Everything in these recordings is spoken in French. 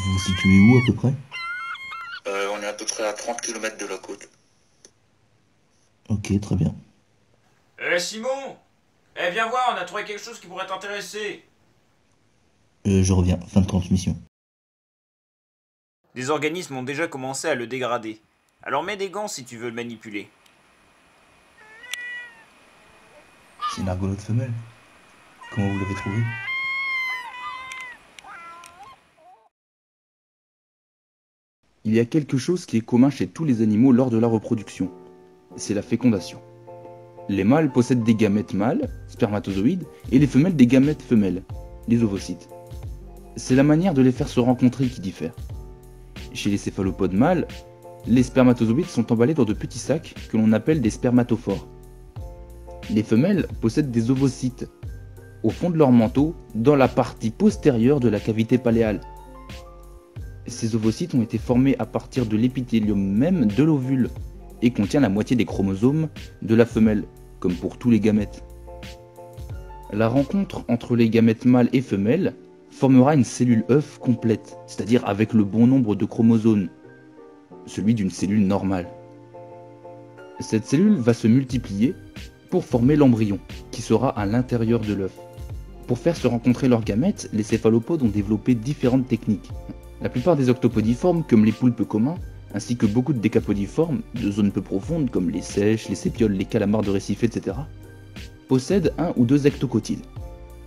Vous vous situez où à peu près? On est à peu près à 30 km de la côte. Ok, très bien. Simon. Viens voir, on a trouvé quelque chose qui pourrait t'intéresser. Je reviens, fin de transmission. Des organismes ont déjà commencé à le dégrader. Alors mets des gants si tu veux le manipuler. C'est une argolote femelle. Comment vous l'avez trouvée? Il y a quelque chose qui est commun chez tous les animaux lors de la reproduction. C'est la fécondation. Les mâles possèdent des gamètes mâles, spermatozoïdes, et les femelles des gamètes femelles, les ovocytes. C'est la manière de les faire se rencontrer qui diffère. Chez les céphalopodes mâles, les spermatozoïdes sont emballés dans de petits sacs que l'on appelle des spermatophores. Les femelles possèdent des ovocytes au fond de leur manteau, dans la partie postérieure de la cavité paléale. Ces ovocytes ont été formés à partir de l'épithélium même de l'ovule et contient la moitié des chromosomes de la femelle, comme pour tous les gamètes. La rencontre entre les gamètes mâles et femelles formera une cellule œuf complète, c'est-à-dire avec le bon nombre de chromosomes, celui d'une cellule normale. Cette cellule va se multiplier pour former l'embryon, qui sera à l'intérieur de l'œuf. Pour faire se rencontrer leurs gamètes, les céphalopodes ont développé différentes techniques. La plupart des octopodiformes, comme les poulpes communs, ainsi que beaucoup de décapodiformes, de zones peu profondes comme les seiches, les sépioles, les calamars de récif, etc., possèdent un ou deux ectocotyles.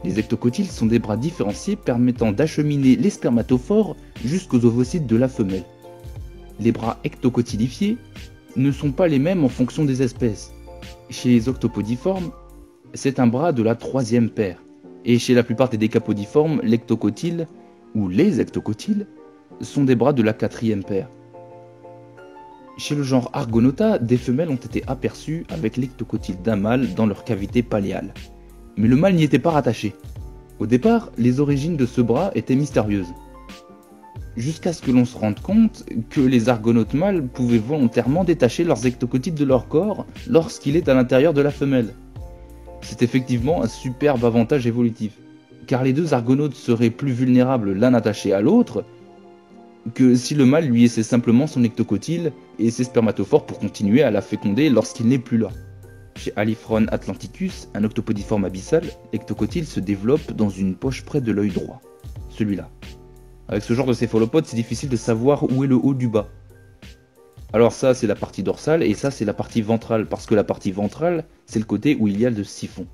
Les ectocotyles sont des bras différenciés permettant d'acheminer les spermatophores jusqu'aux ovocytes de la femelle. Les bras ectocotylifiés ne sont pas les mêmes en fonction des espèces. Chez les octopodiformes, c'est un bras de la troisième paire. Et chez la plupart des décapodiformes, l'ectocotyle, ou les ectocotyles, sont des bras de la quatrième paire. Chez le genre Argonauta, des femelles ont été aperçues avec l'ectocotyle d'un mâle dans leur cavité paléale. Mais le mâle n'y était pas rattaché. Au départ, les origines de ce bras étaient mystérieuses. Jusqu'à ce que l'on se rende compte que les argonautes mâles pouvaient volontairement détacher leurs ectocotyles de leur corps lorsqu'il est à l'intérieur de la femelle. C'est effectivement un superbe avantage évolutif, car les deux argonautes seraient plus vulnérables l'un attaché à l'autre que si le mâle lui laissait simplement son ectocotyle et ses spermatophores pour continuer à la féconder lorsqu'il n'est plus là. Chez Alifron atlanticus, un octopodiforme abyssal, l'ectocotyle se développe dans une poche près de l'œil droit, celui-là. Avec ce genre de céphalopode, c'est difficile de savoir où est le haut du bas. Alors ça, c'est la partie dorsale, et ça, c'est la partie ventrale, parce que la partie ventrale, c'est le côté où il y a le siphon.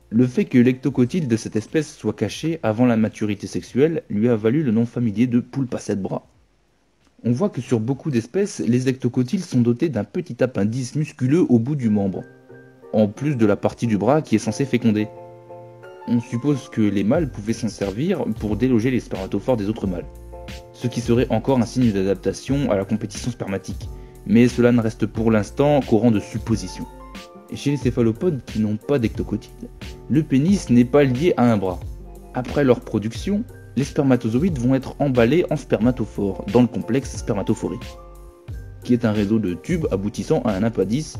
Le fait que l'ectocotyle de cette espèce soit caché avant la maturité sexuelle lui a valu le nom familier de poulpe à 7 bras. On voit que sur beaucoup d'espèces, les ectocotyles sont dotés d'un petit appendice musculeux au bout du membre, en plus de la partie du bras qui est censée féconder. On suppose que les mâles pouvaient s'en servir pour déloger les spermatophores des autres mâles, ce qui serait encore un signe d'adaptation à la compétition spermatique, mais cela ne reste pour l'instant qu'au rang de supposition. Et chez les céphalopodes qui n'ont pas d'ectocotyle, le pénis n'est pas lié à un bras. Après leur production, les spermatozoïdes vont être emballés en spermatophores dans le complexe spermatophorique, qui est un réseau de tubes aboutissant à un appendice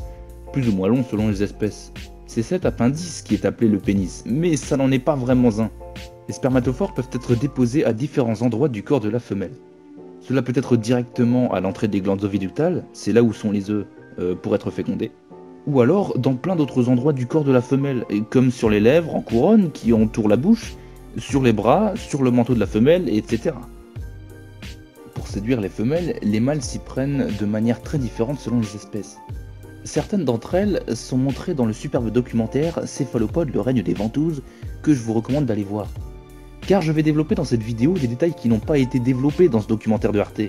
plus ou moins long selon les espèces. C'est cet appendice qui est appelé le pénis, mais ça n'en est pas vraiment un. Les spermatophores peuvent être déposés à différents endroits du corps de la femelle. Cela peut être directement à l'entrée des glandes oviductales, c'est là où sont les œufs pour être fécondés, ou alors dans plein d'autres endroits du corps de la femelle, comme sur les lèvres en couronne qui entourent la bouche, sur les bras, sur le manteau de la femelle, etc. Pour séduire les femelles, les mâles s'y prennent de manière très différente selon les espèces. Certaines d'entre elles sont montrées dans le superbe documentaire Céphalopode, le règne des ventouses, que je vous recommande d'aller voir. Car je vais développer dans cette vidéo des détails qui n'ont pas été développés dans ce documentaire de Arte.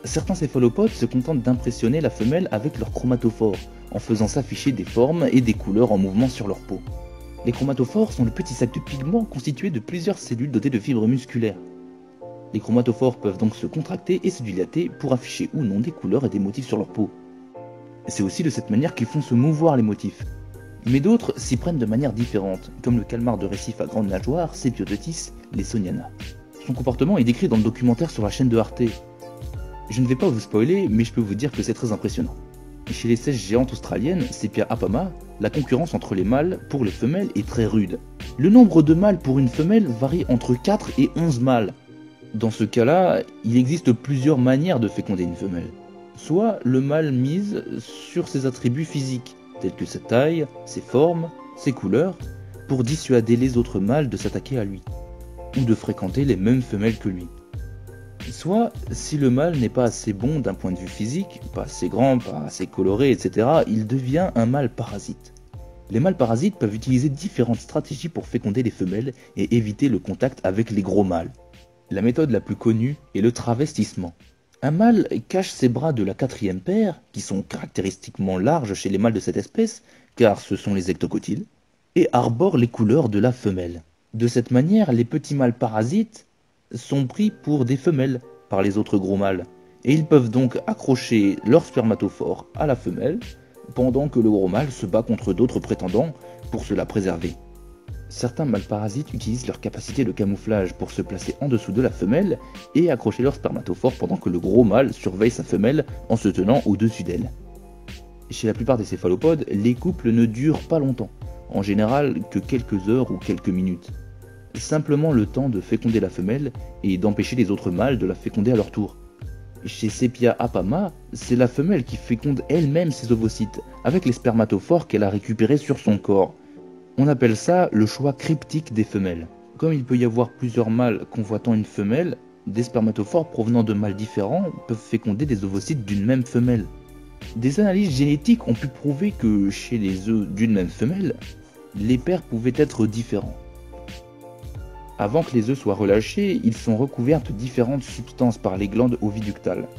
Certains céphalopodes se contentent d'impressionner la femelle avec leurs chromatophores, en faisant s'afficher des formes et des couleurs en mouvement sur leur peau. Les chromatophores sont de petits sacs de pigments constitués de plusieurs cellules dotées de fibres musculaires. Les chromatophores peuvent donc se contracter et se dilater pour afficher ou non des couleurs et des motifs sur leur peau. C'est aussi de cette manière qu'ils font se mouvoir les motifs. Mais d'autres s'y prennent de manière différente, comme le calmar de récif à grande nageoire, Sepiotetis lesoniana. Son comportement est décrit dans le documentaire sur la chaîne de Arte. Je ne vais pas vous spoiler, mais je peux vous dire que c'est très impressionnant. Chez les seiches géantes australiennes, Sepia apama, la concurrence entre les mâles pour les femelles est très rude. Le nombre de mâles pour une femelle varie entre 4 et 11 mâles. Dans ce cas-là, il existe plusieurs manières de féconder une femelle. Soit le mâle mise sur ses attributs physiques, tels que sa taille, ses formes, ses couleurs, pour dissuader les autres mâles de s'attaquer à lui, ou de fréquenter les mêmes femelles que lui. Soit, si le mâle n'est pas assez bon d'un point de vue physique, pas assez grand, pas assez coloré, etc., il devient un mâle parasite. Les mâles parasites peuvent utiliser différentes stratégies pour féconder les femelles et éviter le contact avec les gros mâles. La méthode la plus connue est le travestissement. Un mâle cache ses bras de la quatrième paire, qui sont caractéristiquement larges chez les mâles de cette espèce, car ce sont les ectocotyles, et arbore les couleurs de la femelle. De cette manière, les petits mâles parasites sont pris pour des femelles par les autres gros mâles, et ils peuvent donc accrocher leur spermatophore à la femelle, pendant que le gros mâle se bat contre d'autres prétendants pour se la préserver. Certains mâles parasites utilisent leur capacité de camouflage pour se placer en dessous de la femelle et accrocher leur spermatophore pendant que le gros mâle surveille sa femelle en se tenant au-dessus d'elle. Chez la plupart des céphalopodes, les couples ne durent pas longtemps, en général que quelques heures ou quelques minutes. Simplement le temps de féconder la femelle et d'empêcher les autres mâles de la féconder à leur tour. Chez Sepia apama, c'est la femelle qui féconde elle-même ses ovocytes, avec les spermatophores qu'elle a récupérés sur son corps. On appelle ça le choix cryptique des femelles. Comme il peut y avoir plusieurs mâles convoitant une femelle, des spermatophores provenant de mâles différents peuvent féconder des ovocytes d'une même femelle. Des analyses génétiques ont pu prouver que chez les œufs d'une même femelle, les pères pouvaient être différents. Avant que les œufs soient relâchés, ils sont recouverts de différentes substances par les glandes oviductales,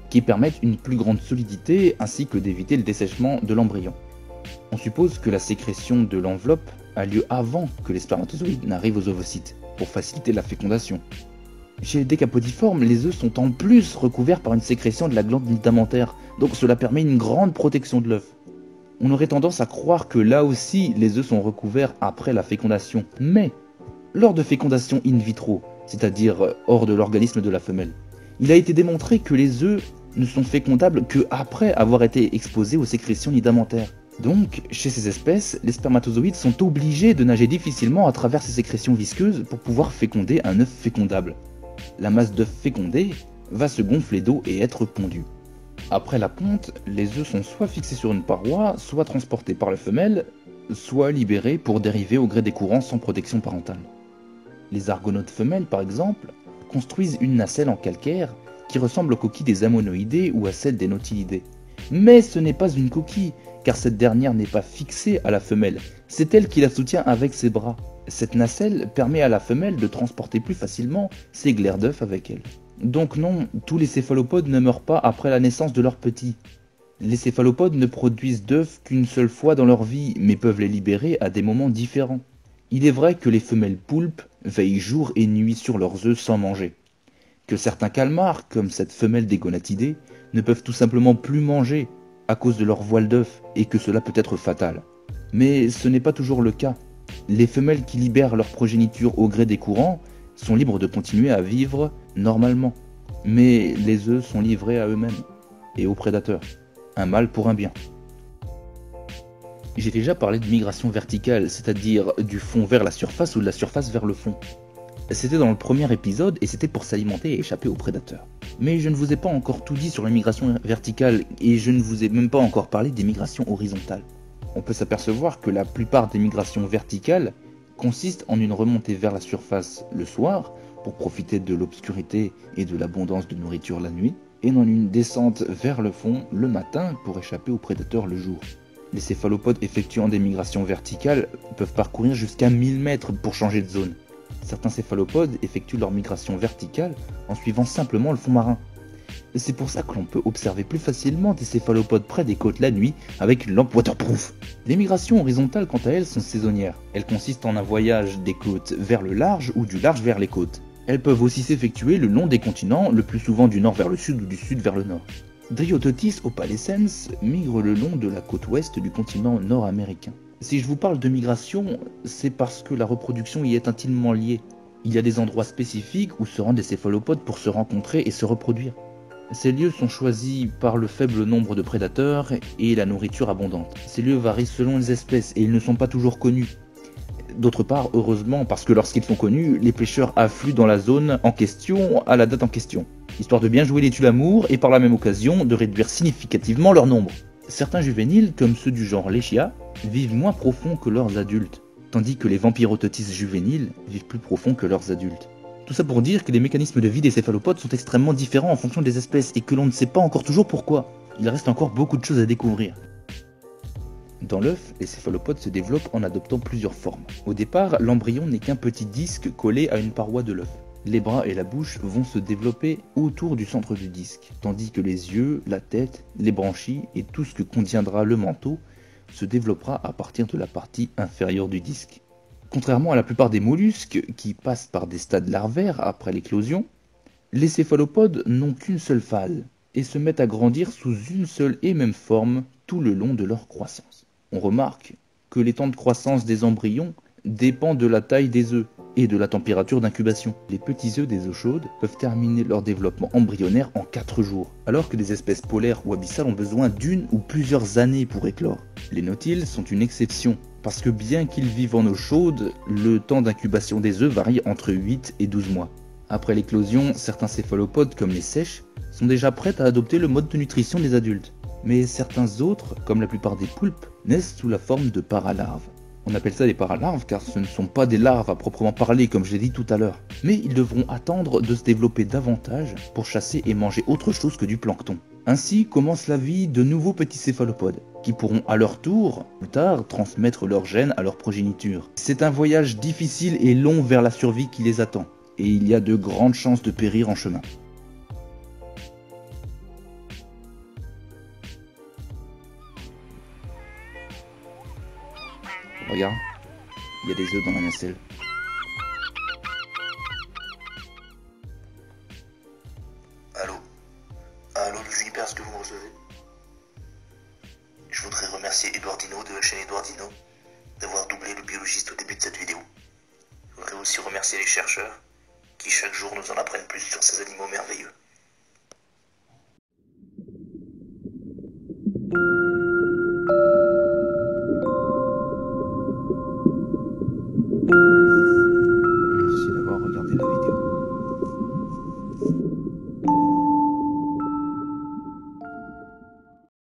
qui permettent une plus grande solidité ainsi que d'éviter le dessèchement de l'embryon. On suppose que la sécrétion de l'enveloppe a lieu avant que les spermatozoïdes n'arrivent aux ovocytes, pour faciliter la fécondation. Chez les décapodiformes, les œufs sont en plus recouverts par une sécrétion de la glande ligamentaire, donc cela permet une grande protection de l'œuf. On aurait tendance à croire que là aussi les œufs sont recouverts après la fécondation, mais lors de fécondation in vitro, c'est-à-dire hors de l'organisme de la femelle, il a été démontré que les œufs ne sont fécondables qu'après avoir été exposés aux sécrétions ligamentaires. Donc, chez ces espèces, les spermatozoïdes sont obligés de nager difficilement à travers ces sécrétions visqueuses pour pouvoir féconder un œuf fécondable. La masse d'œufs fécondés va se gonfler d'eau et être pondue. Après la ponte, les œufs sont soit fixés sur une paroi, soit transportés par la femelle, soit libérés pour dériver au gré des courants sans protection parentale. Les argonautes femelles, par exemple, construisent une nacelle en calcaire qui ressemble aux coquilles des ammonoïdés ou à celle des nautilidés. Mais ce n'est pas une coquille, car cette dernière n'est pas fixée à la femelle, c'est elle qui la soutient avec ses bras. Cette nacelle permet à la femelle de transporter plus facilement ses glaires d'œufs avec elle. Donc non, tous les céphalopodes ne meurent pas après la naissance de leurs petits. Les céphalopodes ne produisent d'œufs qu'une seule fois dans leur vie, mais peuvent les libérer à des moments différents. Il est vrai que les femelles poulpes veillent jour et nuit sur leurs œufs sans manger, que certains calmars, comme cette femelle des gonatidés, ne peuvent tout simplement plus manger à cause de leur voile d'œufs et que cela peut être fatal. Mais ce n'est pas toujours le cas. Les femelles qui libèrent leur progéniture au gré des courants sont libres de continuer à vivre normalement, mais les œufs sont livrés à eux-mêmes et aux prédateurs. Un mal pour un bien. J'ai déjà parlé de migration verticale, c'est-à-dire du fond vers la surface ou de la surface vers le fond. C'était dans le premier épisode et c'était pour s'alimenter et échapper aux prédateurs. Mais je ne vous ai pas encore tout dit sur la migration verticale et je ne vous ai même pas encore parlé des migrations horizontales. On peut s'apercevoir que la plupart des migrations verticales consistent en une remontée vers la surface le soir pour profiter de l'obscurité et de l'abondance de nourriture la nuit, et dans une descente vers le fond le matin pour échapper aux prédateurs le jour. Les céphalopodes effectuant des migrations verticales peuvent parcourir jusqu'à 1000 mètres pour changer de zone. Certains céphalopodes effectuent leur migration verticale en suivant simplement le fond marin. C'est pour ça que l'on peut observer plus facilement des céphalopodes près des côtes la nuit avec une lampe waterproof. Les migrations horizontales quant à elles sont saisonnières. Elles consistent en un voyage des côtes vers le large ou du large vers les côtes. Elles peuvent aussi s'effectuer le long des continents, le plus souvent du nord vers le sud ou du sud vers le nord. Dryototis opalescens migre le long de la côte ouest du continent nord-américain. Si je vous parle de migration, c'est parce que la reproduction y est intimement liée. Il y a des endroits spécifiques où se rendent les céphalopodes pour se rencontrer et se reproduire. Ces lieux sont choisis par le faible nombre de prédateurs et la nourriture abondante. Ces lieux varient selon les espèces et ils ne sont pas toujours connus. D'autre part, heureusement, parce que lorsqu'ils sont connus, les pêcheurs affluent dans la zone en question à la date en question, histoire de bien jouer les tue-l'amour et par la même occasion de réduire significativement leur nombre. Certains juvéniles, comme ceux du genre Lechia, vivent moins profond que leurs adultes, tandis que les Vampirototis juvéniles vivent plus profond que leurs adultes. Tout ça pour dire que les mécanismes de vie des céphalopodes sont extrêmement différents en fonction des espèces et que l'on ne sait pas encore toujours pourquoi. Il reste encore beaucoup de choses à découvrir. Dans l'œuf, les céphalopodes se développent en adoptant plusieurs formes. Au départ, l'embryon n'est qu'un petit disque collé à une paroi de l'œuf. Les bras et la bouche vont se développer autour du centre du disque, tandis que les yeux, la tête, les branchies et tout ce que contiendra le manteau se développera à partir de la partie inférieure du disque. Contrairement à la plupart des mollusques qui passent par des stades larvaires après l'éclosion, les céphalopodes n'ont qu'une seule phase et se mettent à grandir sous une seule et même forme tout le long de leur croissance. On remarque que les temps de croissance des embryons dépend de la taille des œufs et de la température d'incubation. Les petits œufs des eaux chaudes peuvent terminer leur développement embryonnaire en 4 jours, alors que les espèces polaires ou abyssales ont besoin d'une ou plusieurs années pour éclore. Les nautiles sont une exception, parce que bien qu'ils vivent en eau chaude, le temps d'incubation des œufs varie entre 8 et 12 mois. Après l'éclosion, certains céphalopodes, comme les seiches, sont déjà prêts à adopter le mode de nutrition des adultes. Mais certains autres, comme la plupart des poulpes, naissent sous la forme de paralarves. On appelle ça des paralarves car ce ne sont pas des larves à proprement parler comme je l'ai dit tout à l'heure. Mais ils devront attendre de se développer davantage pour chasser et manger autre chose que du plancton. Ainsi commence la vie de nouveaux petits céphalopodes, qui pourront à leur tour, plus tard, transmettre leurs gènes à leur progéniture. C'est un voyage difficile et long vers la survie qui les attend, et il y a de grandes chances de périr en chemin. Regarde, il y a des œufs dans la nacelle. Allô? Allô le Juniper, est-ce que vous me recevez? Je voudrais remercier Eduardino de la chaîne Eduardino d'avoir doublé le biologiste au début de cette vidéo. Je voudrais aussi remercier les chercheurs qui chaque jour nous en apprennent plus sur ces animaux merveilleux.